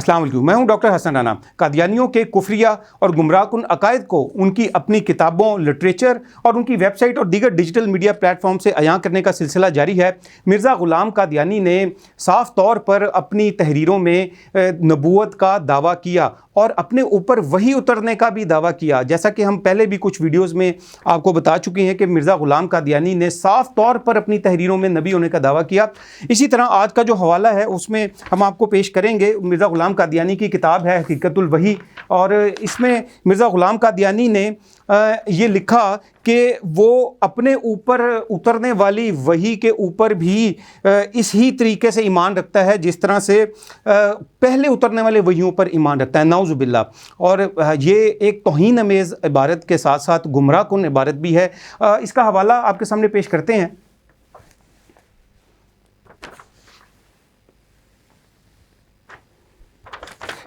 अस्सलाम वालेकुम, मैं हूं डॉक्टर हसन राना। कादियानियों के कुफरिया और गुमराहकुन अकायद को उनकी अपनी किताबों, लिटरेचर और उनकी वेबसाइट और दीगर डिजिटल मीडिया प्लेटफॉर्म से अयां करने का सिलसिला जारी है। मिर्ज़ा ग़ुलाम कादियानी ने साफ तौर पर अपनी तहरीरों में नबूवत का दावा किया और अपने ऊपर वही उतरने का भी दावा किया। जैसा कि हम पहले भी कुछ वीडियोस में आपको बता चुके हैं कि मिर्ज़ा ग़ुलाम कादियानी ने साफ तौर पर अपनी तहरीरों में नबी होने का दावा किया। इसी तरह आज का जो हवाला है उसमें हम आपको पेश करेंगे। मिर्ज़ा ग़ुलाम कादियानी की किताब है हकीकतुल वही, और इसमें मिर्ज़ा ग़ुलाम कादियानी ने ये लिखा कि वो अपने ऊपर उतरने वाली वही के ऊपर भी इस ही तरीके से ईमान रखता है जिस तरह से पहले उतरने वाले वहियों पर ईमान रखता है, नाउज़ुबिल्लाह। और ये एक तौहीन अमेज़ इबारत के साथ साथ गुमराह कुन इबारत भी है। इसका हवाला आपके सामने पेश करते हैं।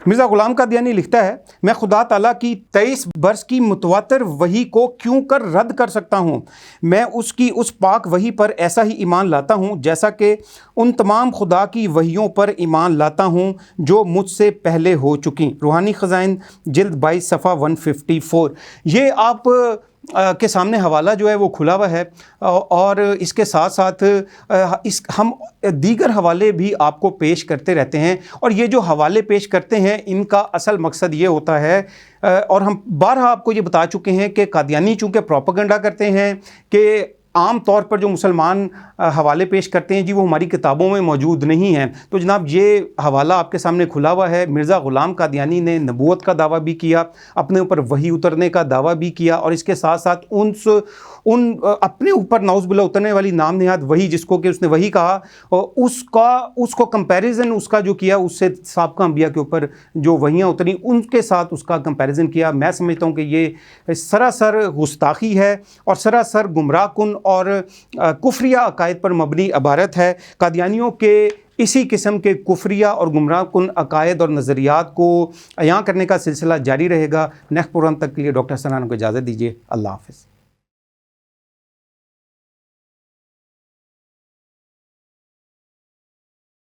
मिर्ज़ा ग़ुलाम कादियानी लिखता है, मैं खुदा ताला की 23 बरस की मुतवातिर वही को क्यों कर रद्द कर सकता हूँ। मैं उसकी उस पाक वही पर ऐसा ही ईमान लाता हूँ जैसा कि उन तमाम खुदा की वहियों पर ईमान लाता हूँ जो मुझसे पहले हो चुकी। रूहानी ख़ज़ाइन जिल्द 22 सफ़ा 154। ये आप के सामने हवाला जो है वो खुला हुआ है, और इसके साथ साथ हम दीगर हवाले भी आपको पेश करते रहते हैं। और ये जो हवाले पेश करते हैं इनका असल मकसद ये होता है, और हम बारहा आपको ये बता चुके हैं कि कादियानी चूँकि प्रोपेगेंडा करते हैं कि आम तौर पर जो मुसलमान हवाले पेश करते हैं जी वो हमारी किताबों में मौजूद नहीं हैं। तो जनाब ये हवाला आपके सामने खुला हुआ है। मिर्ज़ा ग़ुलाम कादियानी ने नबूवत का दावा भी किया, अपने ऊपर वही उतरने का दावा भी किया, और इसके साथ साथ अपने ऊपर नाउज़ुबिल्लाह उतरने वाली नाम निहाद वही, जिसको कि उसने वही कहा, उसको कंपैरिजन उसका जो किया उससे साबिक़ा अंबिया के ऊपर जो वहियाँ उतरी उनके साथ उसका कंपैरिजन किया। मैं समझता हूँ कि ये सरासर गुस्ताखी है और सरासर गुमराह कुन और कुफरिया अकायद पर मबनी इबारत है। कादियानियों के इसी किस्म के कुफरिया और गुमराह कुन अकायद और नज़रियात को अयां करने का सिलसिला जारी रहेगा। नेक्स्ट प्रोग्राम तक के लिए डॉक्टर हसन राना को इजाज़त दीजिए। अल्लाह हाफ़िज़।